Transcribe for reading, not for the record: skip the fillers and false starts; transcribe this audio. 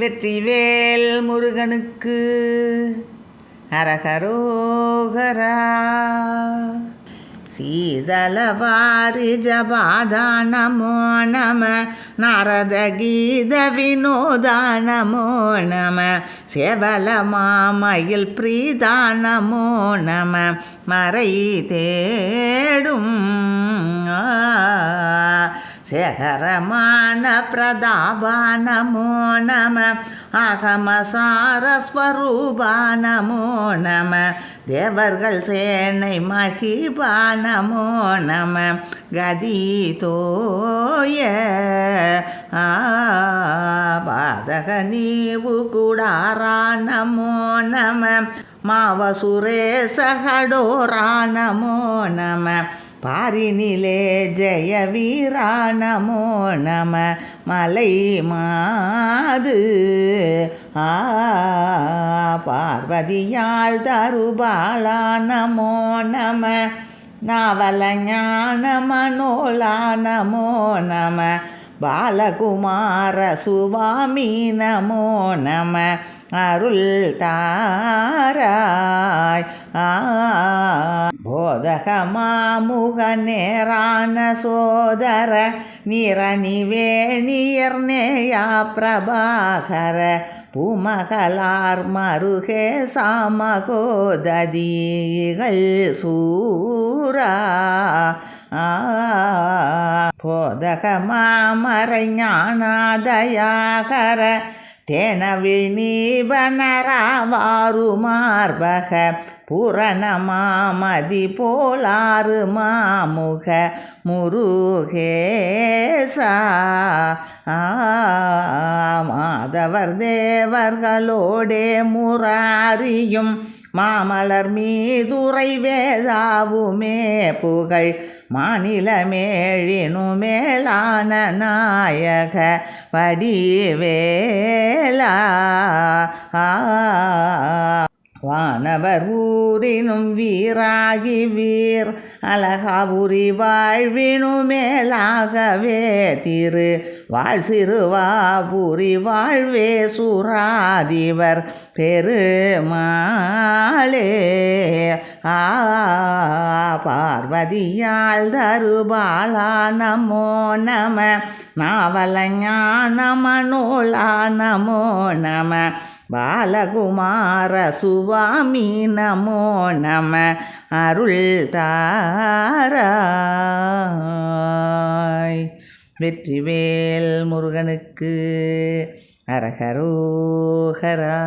வெற்றிவேல் முருகனுக்கு அரகரோகரா. சீதளவாரி ஜபாதா நமோ நம, நாரத கீத வினோதா நமோ நம, சேவல மாமயில் பிரீதா நமோ நம, மறை தேடும் சேகரமான பிரதாபா நமோ நம, அகமசாரஸ்வரூபா நமோ நம, தேவர்கள் சேனை மகிபா நமோ நம, கதி தோய பாதக நீவு கூடாரா நமோ நம, மாவசுரேசகடோரா நமோ நம, பாரினிலே ஜெய வீரா நமோ நம, மலை மாது பார்வதியாள் தருபாலா நமோ நம, நாவல ஞான மனோலா நமோ நம, பாலகுமார சுவாமி நமோ நம, அருள் தாராய் போதக மாமுக நேரான சோதர, நிரணிவேணியர் நேயா பிரபாகர, பூமகளார் மருகே சாமகோததிகள் சூரா, போதக மாமரை ஞானாதயாகர, தேனவிழ் நீபனராவாரு மார்பக, பூரணமாமதி போலாறு மாமுக முருகேசா, மாதவர் தேவர்களோடே முராரியும், மாமலர் மீதுரை வேதாவுமே புகழ், மாநிலமேழினு மேலான நாயக வடிவேலா, வானவர் ஊரினும் வீராகி வீர், அழகாபுரி வாழ்வினு மேலாகவே திரு, வாழ் சிறுவாபுரி வாழ்வே சுராதிவர் பெருமாளே, பார்வதியாள் தருபாலா நமோ நம, நாவல ஞான மனோலா நமோ நம, பாலகுமார சுவாமி நமோ நம, அருள் தாராய். வெற்றிவேல் முருகனுக்கு அரகரோகரா.